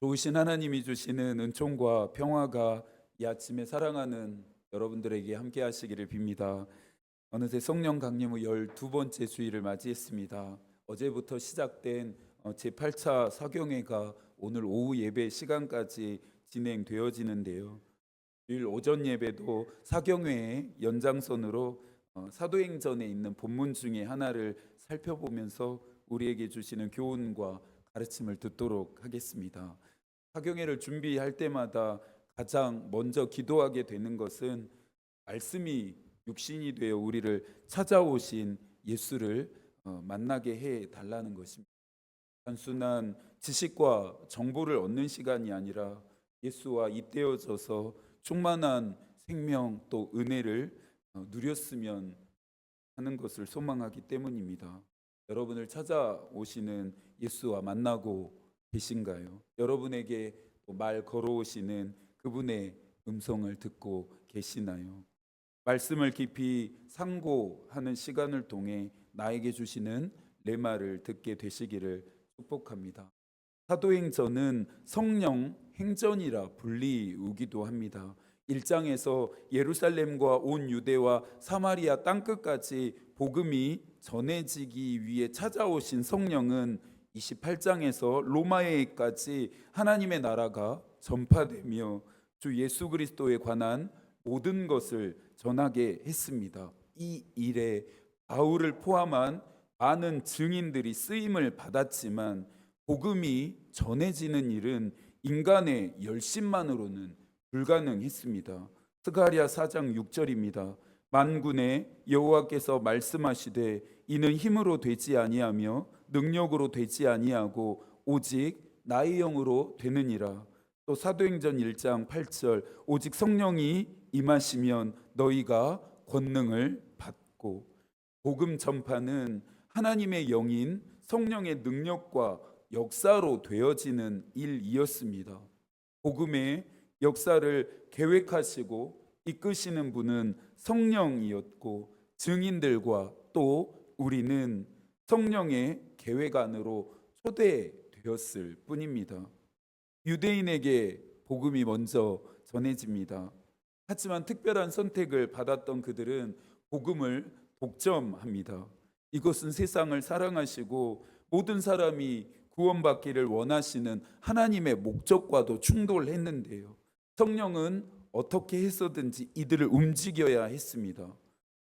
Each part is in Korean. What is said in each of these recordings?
좋으신 하나님이 주시는 은총과 평화가 이 아침에 사랑하는 여러분들에게 함께 하시기를 빕니다. 어느새 성령 강림 후 12번째 주일을 맞이했습니다. 어제부터 시작된 제8차 사경회가 오늘 오후 예배 시간까지 진행되어지는데요. 주일 오전 예배도 사경회의 연장선으로 사도행전에 있는 본문 중에 하나를 살펴보면서 우리에게 주시는 교훈과 가르침을 듣도록 하겠습니다. 사경회를 준비할 때마다 가장 먼저 기도하게 되는 것은 말씀이 육신이 되어 우리를 찾아오신 예수를 만나게 해 달라는 것입니다. 단순한 지식과 정보를 얻는 시간이 아니라 예수와 잇대어져서 충만한 생명 또 은혜를 누렸으면 하는 것을 소망하기 때문입니다. 여러분을 찾아오시는 예수와 만나고 계신가요? 여러분에게 말 걸어오시는 그분의 음성을 듣고 계시나요? 말씀을 깊이 상고하는 시간을 통해 나에게 주시는 레마를 듣게 되시기를 축복합니다. 사도행전은 성령 행전이라 불리우기도 합니다. 1장에서 예루살렘과 온 유대와 사마리아 땅끝까지 복음이 전해지기 위해 찾아오신 성령은 28장에서 로마에까지 하나님의 나라가 전파되며 주 예수 그리스도에 관한 모든 것을 전하게 했습니다. 이 일에 바울을 포함한 많은 증인들이 쓰임을 받았지만 복음이 전해지는 일은 인간의 열심만으로는 불가능했습니다. 스가랴 4장 6절입니다. 만군의 여호와께서 말씀하시되 이는 힘으로 되지 아니하며 능력으로 되지 아니하고 오직 나의 영으로 되느니라. 또 사도행전 1장 8절 오직 성령이 임하시면 너희가 권능을 받고. 복음 전파는 하나님의 영인 성령의 능력과 역사로 되어지는 일이었습니다. 복음의 역사를 계획하시고 이끄시는 분은 성령이었고 증인들과 또 우리는 성령의 계획 안으로 초대되었을 뿐입니다. 유대인에게 복음이 먼저 전해집니다. 하지만 특별한 선택을 받았던 그들은 복음을 독점합니다. 이것은 세상을 사랑하시고 모든 사람이 구원받기를 원하시는 하나님의 목적과도 충돌했는데요. 성령은 어떻게 해서든지 이들을 움직여야 했습니다.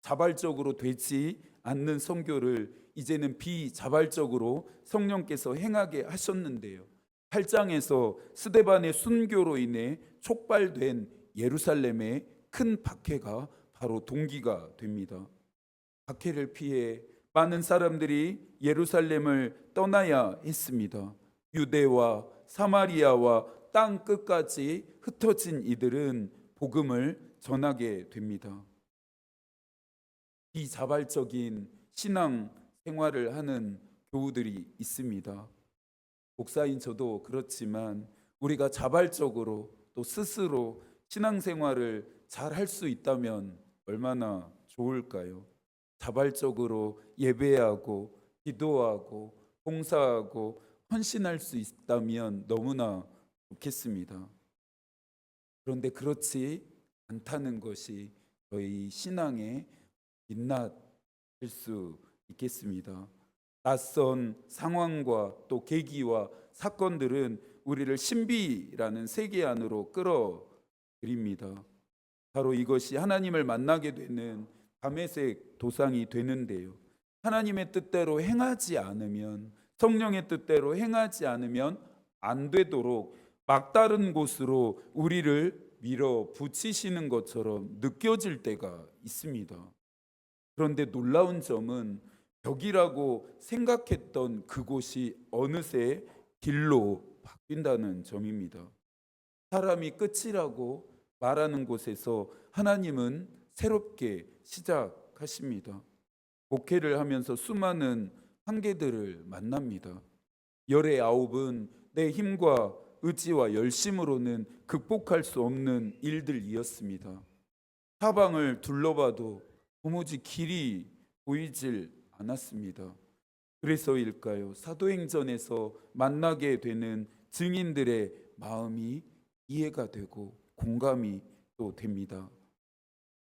자발적으로 되지 않는 선교를 이제는 비자발적으로 성령께서 행하게 하셨는데요. 8장에서 스데반의 순교로 인해 촉발된 예루살렘의 큰 박해가 바로 동기가 됩니다. 박해를 피해 많은 사람들이 예루살렘을 떠나야 했습니다. 유대와 사마리아와 땅 끝까지 흩어진 이들은 복음을 전하게 됩니다. 비자발적인 신앙 생활을 하는 교우들이 있습니다. 목사인 저도 그렇지만 우리가 자발적으로 또 스스로 신앙생활을 잘 할 수 있다면 얼마나 좋을까요? 자발적으로 예배하고 기도하고 봉사하고 헌신할 수 있다면 너무나 좋겠습니다. 그런데 그렇지 않다는 것이 저희 신앙의 민낯일 수 있겠습니다. 낯선 상황과 또 계기와 사건들은 우리를 신비라는 세계 안으로 끌어들입니다. 바로 이것이 하나님을 만나게 되는 담에색 도상이 되는데요. 하나님의 뜻대로 행하지 않으면, 성령의 뜻대로 행하지 않으면 안 되도록 막다른 곳으로 우리를 밀어붙이시는 것처럼 느껴질 때가 있습니다. 그런데 놀라운 점은 벽이라고 생각했던 그곳이 어느새 길로 바뀐다는 점입니다. 사람이 끝이라고 말하는 곳에서 하나님은 새롭게 시작하십니다. 목회를 하면서 수많은 한계들을 만납니다. 열의 아홉은 내 힘과 의지와 열심으로는 극복할 수 없는 일들이었습니다. 사방을 둘러봐도 도무지 길이 보이질 않았습니다. 그래서일까요? 사도행전에서 만나게 되는 증인들의 마음이 이해가 되고 공감이 또 됩니다.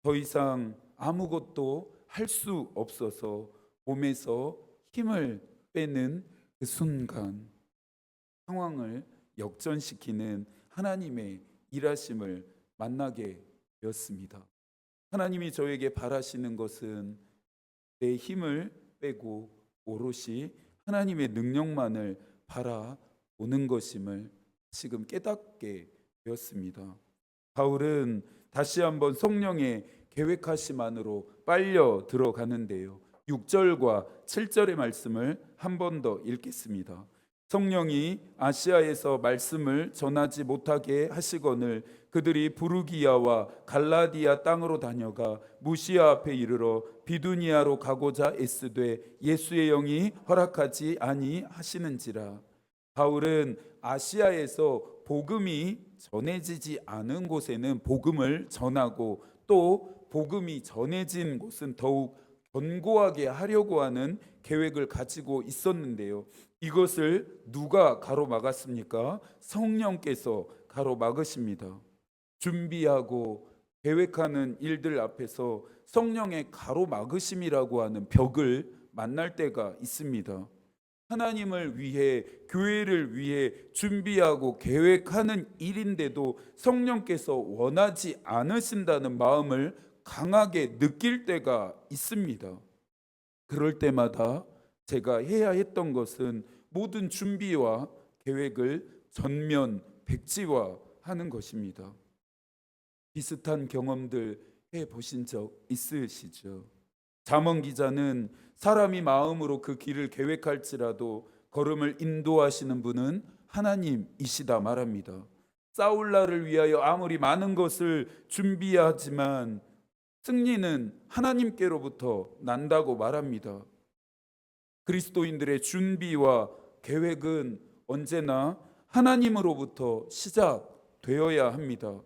더 이상 아무것도 할 수 없어서 몸에서 힘을 빼는 그 순간 상황을 역전시키는 하나님의 일하심을 만나게 되었습니다. 하나님이 저에게 바라시는 것은 내 힘을 빼고 오롯이 하나님의 능력만을 바라보는 것임을 지금 깨닫게 되었습니다. 바울은 다시 한번 성령의 계획하심 안으로 빨려 들어가는데요. 6절과 7절의 말씀을 한 번 더 읽겠습니다. 성령이 아시아에서 말씀을 전하지 못하게 하시거늘 그들이 부르기아와 갈라디아 땅으로 다녀가 무시아 앞에 이르러 비두니아로 가고자 애쓰되 예수의 영이 허락하지 아니하시는지라. 바울은 아시아에서 복음이 전해지지 않은 곳에는 복음을 전하고 또 복음이 전해진 곳은 더욱 견고하게 하려고 하는 계획을 가지고 있었는데요. 이것을 누가 가로막았습니까? 성령께서 가로막으십니다. 준비하고 계획하는 일들 앞에서 성령의 가로막으심이라고 하는 벽을 만날 때가 있습니다. 하나님을 위해, 교회를 위해 준비하고 계획하는 일인데도 성령께서 원하지 않으신다는 마음을 강하게 느낄 때가 있습니다. 그럴 때마다 제가 해야 했던 것은 모든 준비와 계획을 전면 백지화하는 것입니다. 비슷한 경험들 해보신 적 있으시죠? 잠언 기자는 사람이 마음으로 그 길을 계획할지라도 걸음을 인도하시는 분은 하나님이시다 말합니다. 사울라를 위하여 아무리 많은 것을 준비하지만 승리는 하나님께로부터 난다고 말합니다. 그리스도인들의 준비와 계획은 언제나 하나님으로부터 시작되어야 합니다.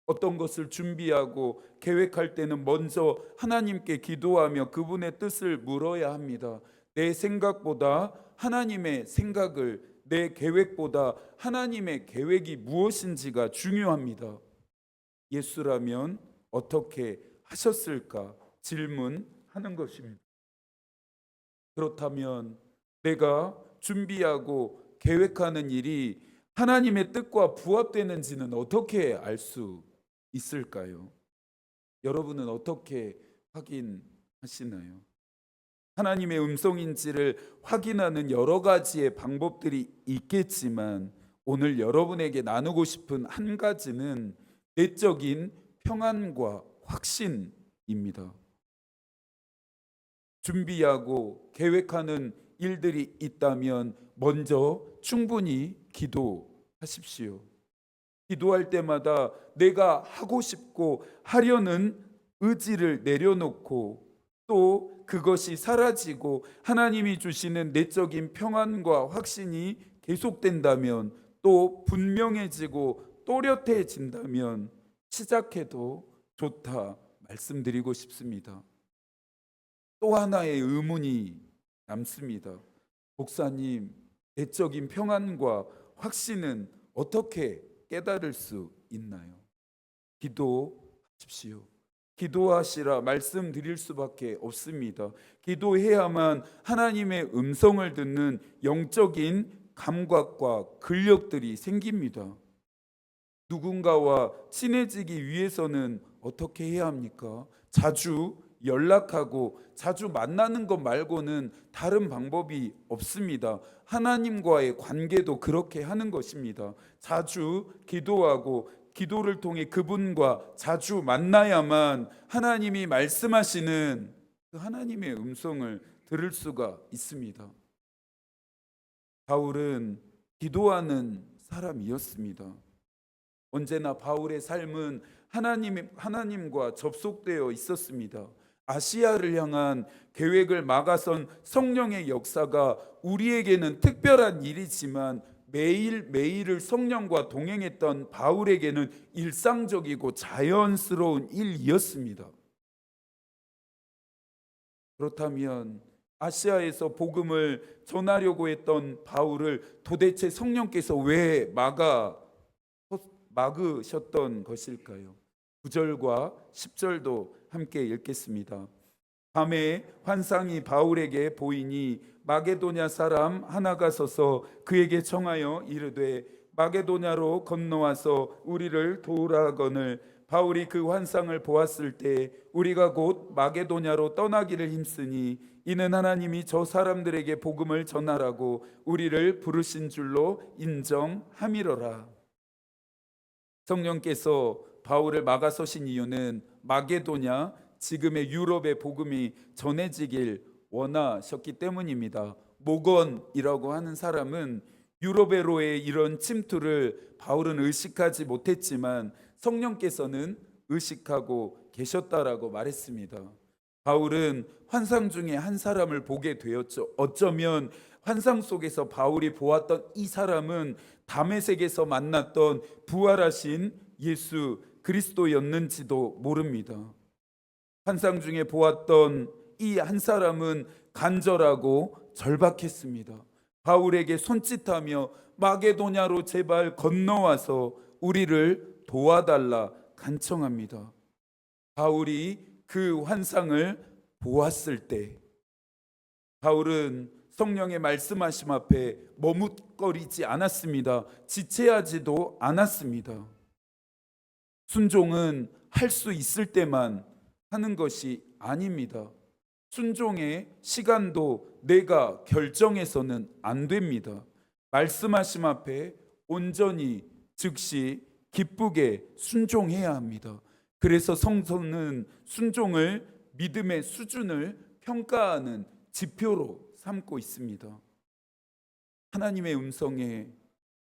어떤 것을 준비하고 계획할 때는 먼저 하나님께 기도하며 그분의 뜻을 물어야 합니다. 내 생각보다 하나님의 생각을, 내 계획보다 하나님의 계획이 무엇인지가 중요합니다. 예수라면 어떻게 하셨을까 질문하는 것입니다. 그렇다면 내가 준비하고 계획하는 일이 하나님의 뜻과 부합되는지는 어떻게 알 수 있을까요? 여러분은 어떻게 확인하시나요? 하나님의 음성인지를 확인하는 여러 가지의 방법들이 있겠지만 오늘 여러분에게 나누고 싶은 한 가지는 내적인 평안과 확신입니다. 준비하고 계획하는 일들이 있다면 먼저 충분히 기도하십시오. 기도할 때마다 내가 하고 싶고 하려는 의지를 내려놓고 또 그것이 사라지고 하나님이 주시는 내적인 평안과 확신이 계속된다면 또 분명해지고 또렷해진다면 시작해도 좋다 말씀드리고 싶습니다. 또 하나의 의문이 남습니다. 목사님, 내적인 평안과 확신은 어떻게 깨달을 수 있나요? 기도하십시오. 기도하시라 말씀드릴 수밖에 없습니다. 기도해야만 하나님의 음성을 듣는 영적인 감각과 근력들이 생깁니다. 누군가와 친해지기 위해서는 어떻게 해야 합니까? 자주 연락하고 자주 만나는 것 말고는 다른 방법이 없습니다. 하나님과의 관계도 그렇게 하는 것입니다. 자주 기도하고 기도를 통해 그분과 자주 만나야만 하나님이 말씀하시는 그 하나님의 음성을 들을 수가 있습니다. 바울은 기도하는 사람이었습니다. 언제나 바울의 삶은 하나님과 접속되어 있었습니다. 아시아를 향한 계획을 막아선 성령의 역사가 우리에게는 특별한 일이지만 매일매일을 성령과 동행했던 바울에게는 일상적이고 자연스러운 일이었습니다. 그렇다면 아시아에서 복음을 전하려고 했던 바울을 도대체 성령께서 왜 막으셨던 것일까요? 9절과 10절도 함께 읽겠습니다. 밤에 환상이 바울에게 보이니 마게도냐 사람 하나가 서서 그에게 청하여 이르되 마게도냐로 건너와서 우리를 도우라거늘 바울이 그 환상을 보았을 때 우리가 곧 마게도냐로 떠나기를 힘쓰니 이는 하나님이 저 사람들에게 복음을 전하라고 우리를 부르신 줄로 인정함이로라. 성령께서 바울을 막아서신 이유는 마게도냐, 지금의 유럽의 복음이 전해지길 원하셨기 때문입니다. 모건이라고 하는 사람은 유럽에로의 이런 침투를 바울은 의식하지 못했지만 성령께서는 의식하고 계셨다라고 말했습니다. 바울은 환상 중에 한 사람을 보게 되었죠. 어쩌면 환상 속에서 바울이 보았던 이 사람은 다메섹에서 만났던 부활하신 예수 그리스도였는지도 모릅니다. 환상 중에 보았던 이 한 사람은 간절하고 절박했습니다. 바울에게 손짓하며 마게도냐로 제발 건너와서 우리를 도와달라 간청합니다. 바울이 그 환상을 보았을 때 바울은 성령의 말씀하심 앞에 머뭇거리지 않았습니다. 지체하지도 않았습니다. 순종은 할 수 있을 때만 하는 것이 아닙니다. 순종의 시간도 내가 결정해서는 안 됩니다. 말씀하심 앞에 온전히 즉시 기쁘게 순종해야 합니다. 그래서 성서는 순종을 믿음의 수준을 평가하는 지표로 삼고 있습니다. 하나님의 음성에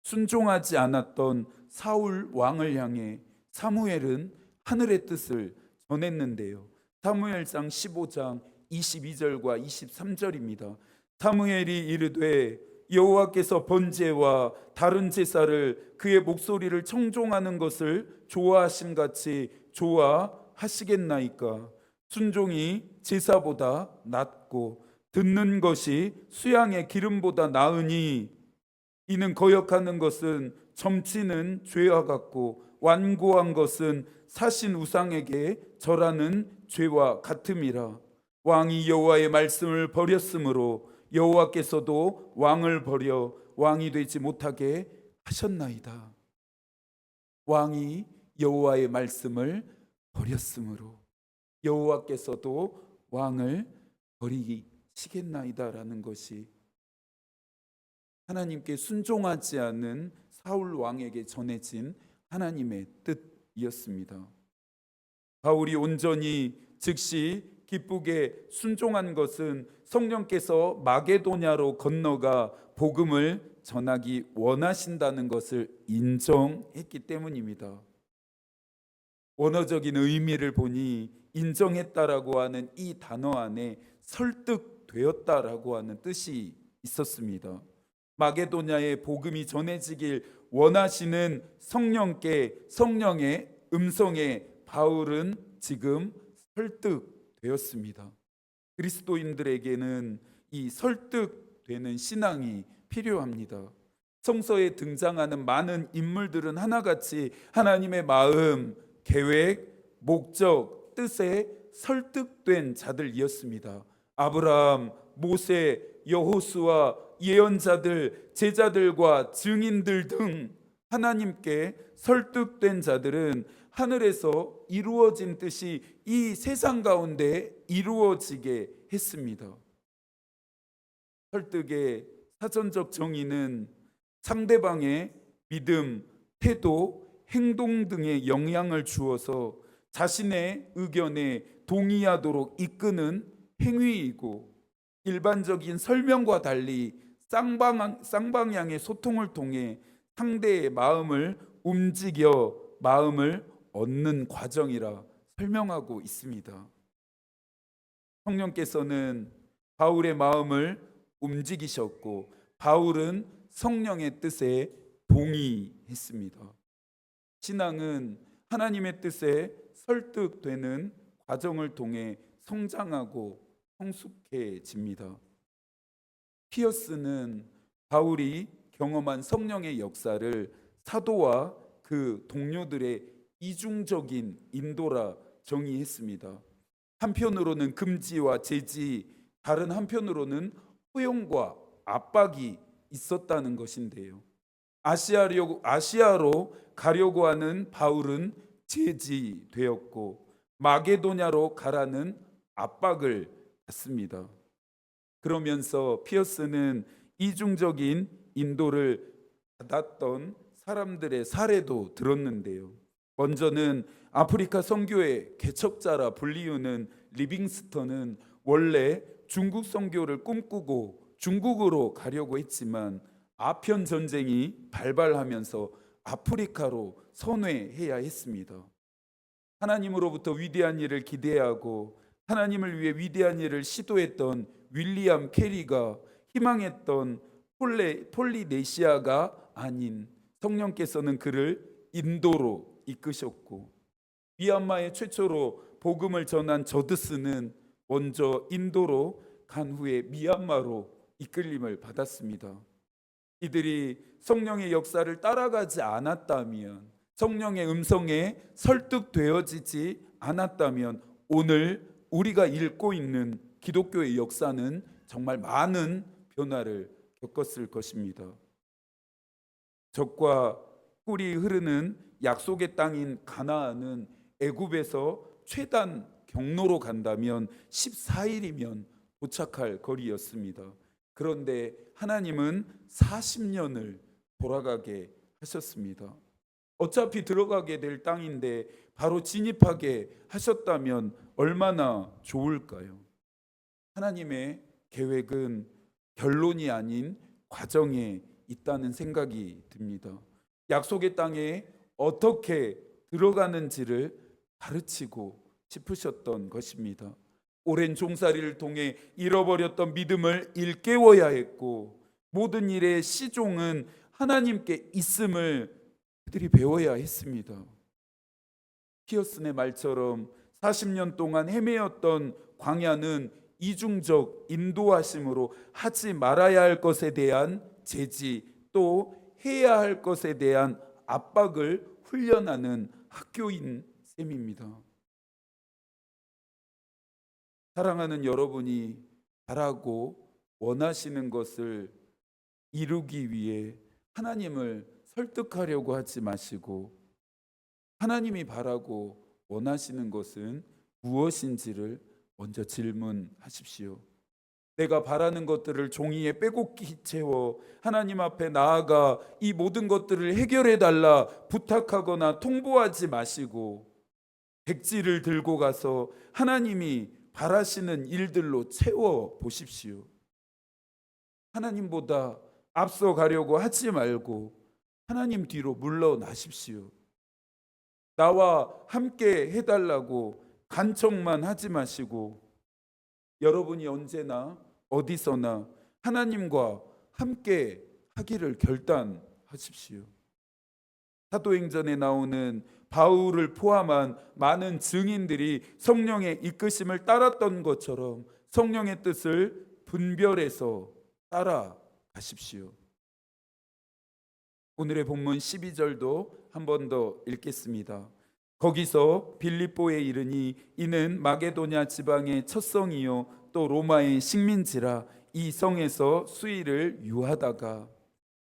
순종하지 않았던 사울 왕을 향해 사무엘은 하늘의 뜻을 전했는데요. 사무엘상 15장 22절과 23절입니다. 사무엘이 이르되 여호와께서 번제와 다른 제사를 그의 목소리를 청종하는 것을 좋아하심 같이 좋아하시겠나이까. 순종이 제사보다 낫고 듣는 것이 수양의 기름보다 나으니 이는 거역하는 것은 점치는 죄와 같고 완고한 것은 사신 우상에게 절하는 죄와 같음이라. 왕이 여호와의 말씀을 버렸으므로 여호와께서도 왕을 버려 왕이 되지 못하게 하셨나이다. 왕이 여호와의 말씀을 버렸으므로 여호와께서도 왕을 버리시겠나이다라는 것이 하나님께 순종하지 않는 사울 왕에게 전해진 하나님의 뜻이었습니다. 바울이 온전히 즉시 기쁘게 순종한 것은 성령께서 마게도냐로 건너가 복음을 전하기 원하신다는 것을 인정했기 때문입니다. 원어적인 의미를 보니 인정했다라고 하는 이 단어 안에 설득되었다라고 하는 뜻이 있었습니다. 마게도냐의 복음이 전해지길 원하시는 성령의 음성에 바울은 지금 설득되었습니다. 그리스도인들에게는 이 설득되는 신앙이 필요합니다. 성서에 등장하는 많은 인물들은 하나같이 하나님의 마음, 계획, 목적, 뜻에 설득된 자들이었습니다. 아브라함, 모세, 여호수아, 예언자들, 제자들과 증인들 등 하나님께 설득된 자들은 하늘에서 이루어진 뜻이 이 세상 가운데 이루어지게 했습니다. 설득의 사전적 정의는 상대방의 믿음, 태도, 행동 등에 영향을 주어서 자신의 의견에 동의하도록 이끄는 행위이고, 일반적인 설명과 달리 쌍방향의 소통을 통해 상대의 마음을 움직여 마음을 얻는 과정이라 설명하고 있습니다. 성령께서는 바울의 마음을 움직이셨고 바울은 성령의 뜻에 동의했습니다. 신앙은 하나님의 뜻에 설득되는 과정을 통해 성장하고 성숙해집니다. 피어스는 바울이 경험한 성령의 역사를 사도와 그 동료들의 이중적인 인도라 정의했습니다. 한편으로는 금지와 제지, 다른 한편으로는 허용과 압박이 있었다는 것인데요. 아시아로 가려고 하는 바울은 제지되었고 마게도냐로 가라는 압박을 받습니다. 그러면서 피어스는 이중적인 인도를 받았던 사람들의 사례도 들었는데요. 먼저는 아프리카 선교의 개척자라 불리우는 리빙스턴은 원래 중국 선교를 꿈꾸고 중국으로 가려고 했지만 아편 전쟁이 발발하면서 아프리카로 선회해야 했습니다. 하나님으로부터 위대한 일을 기대하고 하나님을 위해 위대한 일을 시도했던 윌리엄 캐리가 희망했던 폴리네시아가 아닌 성령께서는 그를 인도로 이끄셨고, 미얀마에 최초로 복음을 전한 저드스는 먼저 인도로 간 후에 미얀마로 이끌림을 받았습니다. 이들이 성령의 역사를 따라가지 않았다면, 성령의 음성에 설득되어지지 않았다면 오늘 우리가 읽고 있는 기독교의 역사는 정말 많은 변화를 겪었을 것입니다. 적과 꿀이 흐르는 약속의 땅인 가나안은 애굽에서 최단 경로로 간다면 14일이면 도착할 거리였습니다. 그런데 하나님은 40년을 돌아가게 하셨습니다. 어차피 들어가게 될 땅인데 바로 진입하게 하셨다면 얼마나 좋을까요? 하나님의 계획은 결론이 아닌 과정에 있다는 생각이 듭니다. 약속의 땅에 어떻게 들어가는지를 가르치고 싶으셨던 것입니다. 오랜 종살이를 통해 잃어버렸던 믿음을 일깨워야 했고, 모든 일의 시종은 하나님께 있음을 그들이 배워야 했습니다. 피어슨의 말처럼 40년 동안 헤매었던 광야는 이중적 인도하심으로 하지 말아야 할 것에 대한 제지, 또 해야 할 것에 대한 압박을 훈련하는 학교인 셈입니다. 사랑하는 여러분이 바라고 원하시는 것을 이루기 위해 하나님을 설득하려고 하지 마시고, 하나님이 바라고 원하시는 것은 무엇인지를 먼저 질문하십시오. 내가 바라는 것들을 종이에 빼곡히 채워 하나님 앞에 나아가 이 모든 것들을 해결해 달라 부탁하거나 통보하지 마시고, 백지를 들고 가서 하나님이 바라시는 일들로 채워 보십시오. 하나님보다 앞서 가려고 하지 말고 하나님 뒤로 물러나십시오. 나와 함께 해달라고 간청만 하지 마시고, 여러분이 언제나 어디서나 하나님과 함께 하기를 결단하십시오. 사도행전에 나오는 바울을 포함한 많은 증인들이 성령의 이끄심을 따랐던 것처럼 성령의 뜻을 분별해서 따라가십시오. 오늘의 본문 12절도 한 번 더 읽겠습니다. 거기서 빌립보에 이르니 이는 마게도냐 지방의 첫 성이요 또 로마의 식민지라 이 성에서 수일을 유하다가,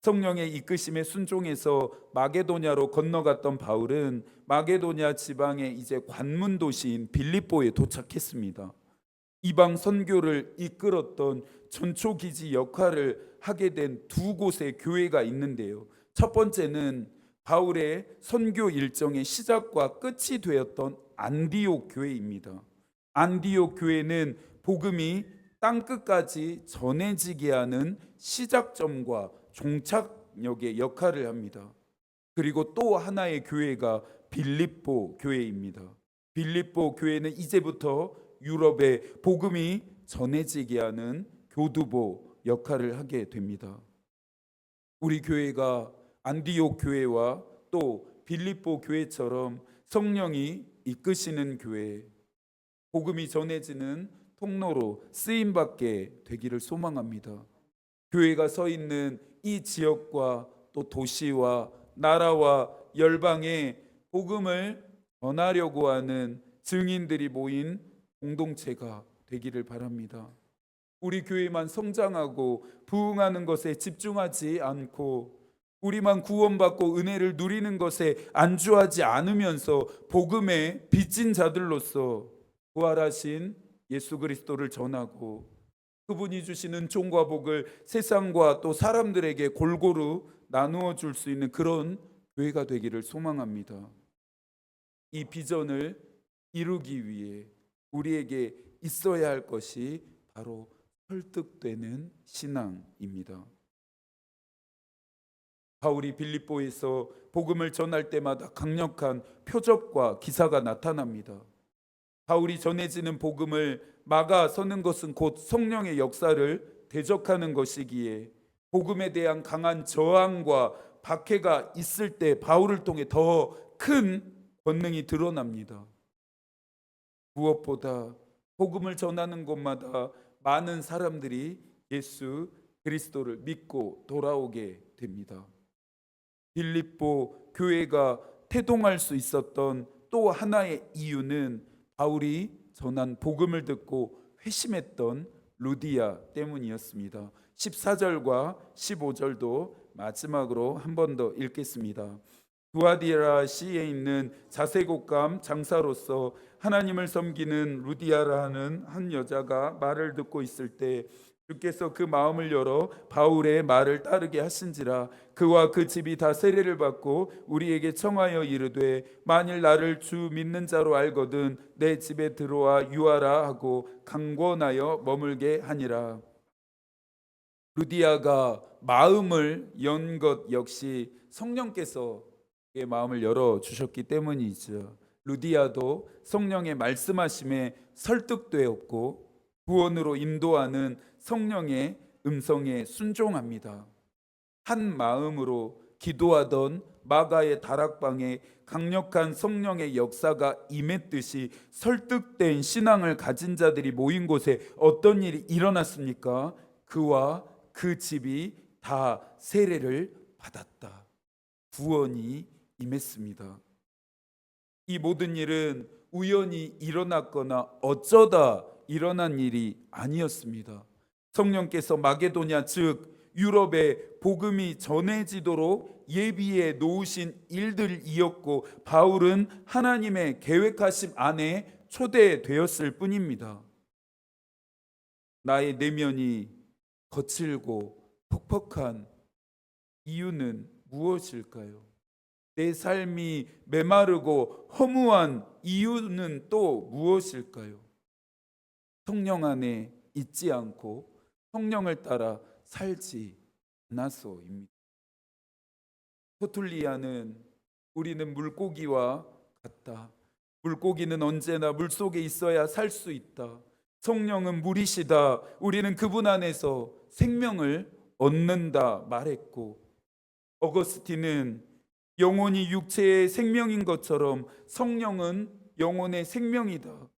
성령의 이끄심에 순종해서 마게도냐로 건너갔던 바울은 마게도냐 지방의 이제 관문 도시인 빌립보에 도착했습니다. 이방 선교를 이끌었던 전초기지 역할을 하게 된 두 곳의 교회가 있는데요. 첫 번째는 바울의 선교 일정의 시작과 끝이 되었던 안디옥 교회입니다. 안디옥 교회는 복음이 땅끝까지 전해지게 하는 시작점과 종착역의 역할을 합니다. 그리고 또 하나의 교회가 빌립보 교회입니다. 빌립보 교회는 이제부터 유럽에 복음이 전해지게 하는 교두보 역할을 하게 됩니다. 우리 교회가 안디옥 교회와 또 빌립보 교회처럼 성령이 이끄시는 교회, 복음이 전해지는 통로로 쓰임받게 되기를 소망합니다. 교회가 서 있는 이 지역과 또 도시와 나라와 열방에 복음을 전하려고 하는 증인들이 모인 공동체가 되기를 바랍니다. 우리 교회만 성장하고 부흥하는 것에 집중하지 않고 우리만 구원받고 은혜를 누리는 것에 안주하지 않으면서 복음의 빚진 자들로서 부활하신 예수 그리스도를 전하고 그분이 주시는 종과 복을 세상과 또 사람들에게 골고루 나누어 줄 수 있는 그런 교회가 되기를 소망합니다. 이 비전을 이루기 위해 우리에게 있어야 할 것이 바로 설득되는 신앙입니다. 바울이 빌립보에서 복음을 전할 때마다 강력한 표적과 기사가 나타납니다. 바울이 전해지는 복음을 막아 서는 것은 곧 성령의 역사를 대적하는 것이기에 복음에 대한 강한 저항과 박해가 있을 때 바울을 통해 더 큰 권능이 드러납니다. 무엇보다 복음을 전하는 곳마다 많은 사람들이 예수 그리스도를 믿고 돌아오게 됩니다. 빌립보 교회가 태동할 수 있었던 또 하나의 이유는 바울이 전한 복음을 듣고 회심했던 루디아 때문이었습니다. 14절과 15절도 마지막으로 한 번 더 읽겠습니다. 두아디라시에 있는 자색옷감 장사로서 하나님을 섬기는 루디아라는 한 여자가 말을 듣고 있을 때 주께서 그 마음을 열어 바울의 말을 따르게 하신지라. 그와 그 집이 다 세례를 받고 우리에게 청하여 이르되 만일 나를 주 믿는 자로 알거든 내 집에 들어와 유하라 하고 강권하여 머물게 하니라. 루디아가 마음을 연 것 역시 성령께서 그의 마음을 열어 주셨기 때문이죠. 루디아도 성령의 말씀하심에 설득되었고 구원으로 인도하는 성령의 음성에 순종합니다. 한 마음으로 기도하던 마가의 다락방에 강력한 성령의 역사가 임했듯이 설득된 신앙을 가진 자들이 모인 곳에 어떤 일이 일어났습니까? 그와 그 집이 다 세례를 받았다. 구원이 임했습니다. 이 모든 일은 우연히 일어났거나 어쩌다 일어난 일이 아니었습니다. 성령께서 마게도냐 즉 유럽에 복음이 전해지도록 예비해 놓으신 일들이었고 바울은 하나님의 계획하심 안에 초대되었을 뿐입니다. 나의 내면이 거칠고 퍽퍽한 이유는 무엇일까요? 내 삶이 메마르고 허무한 이유는 또 무엇일까요? 성령 안에 있지 않고 성령을 따라 살지 않아서입니다. 토툴리아는 우리는 물고기와 같다. 물고기는 언제나 물속에 있어야 살 수 있다. 성령은 물이시다. 우리는 그분 안에서 생명을 얻는다 말했고 어거스틴은 영혼이 육체의 생명인 것처럼 성령은 영혼의 생명이다.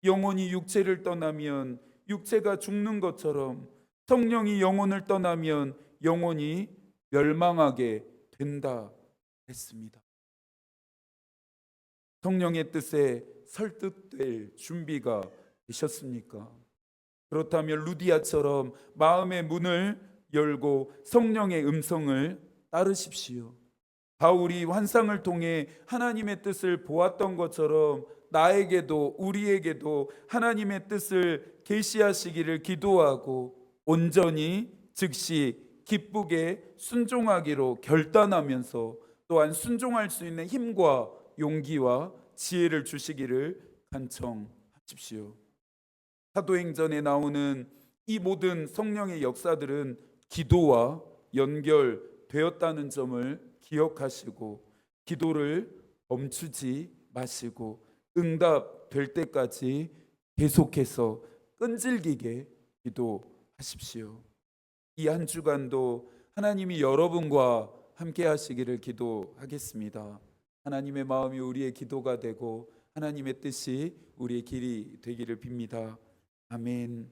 영혼이 육체를 떠나면 육체가 죽는 것처럼 성령이 영혼을 떠나면 영혼이 멸망하게 된다 했습니다. 성령의 뜻에 설득될 준비가 되셨습니까? 그렇다면 루디아처럼 마음의 문을 열고 성령의 음성을 따르십시오. 바울이 환상을 통해 하나님의 뜻을 보았던 것처럼 나에게도 우리에게도 하나님의 뜻을 계시하시기를 기도하고 온전히 즉시 기쁘게 순종하기로 결단하면서 또한 순종할 수 있는 힘과 용기와 지혜를 주시기를 간청하십시오. 사도행전에 나오는 이 모든 성령의 역사들은 기도와 연결되었다는 점을 기억하시고 기도를 멈추지 마시고 응답될 때까지 계속해서 끈질기게 기도하십시오. 이 한 주간도 하나님이 여러분과 함께 하시기를 기도하겠습니다. 하나님의 마음이 우리의 기도가 되고 하나님의 뜻이 우리의 길이 되기를 빕니다. 아멘.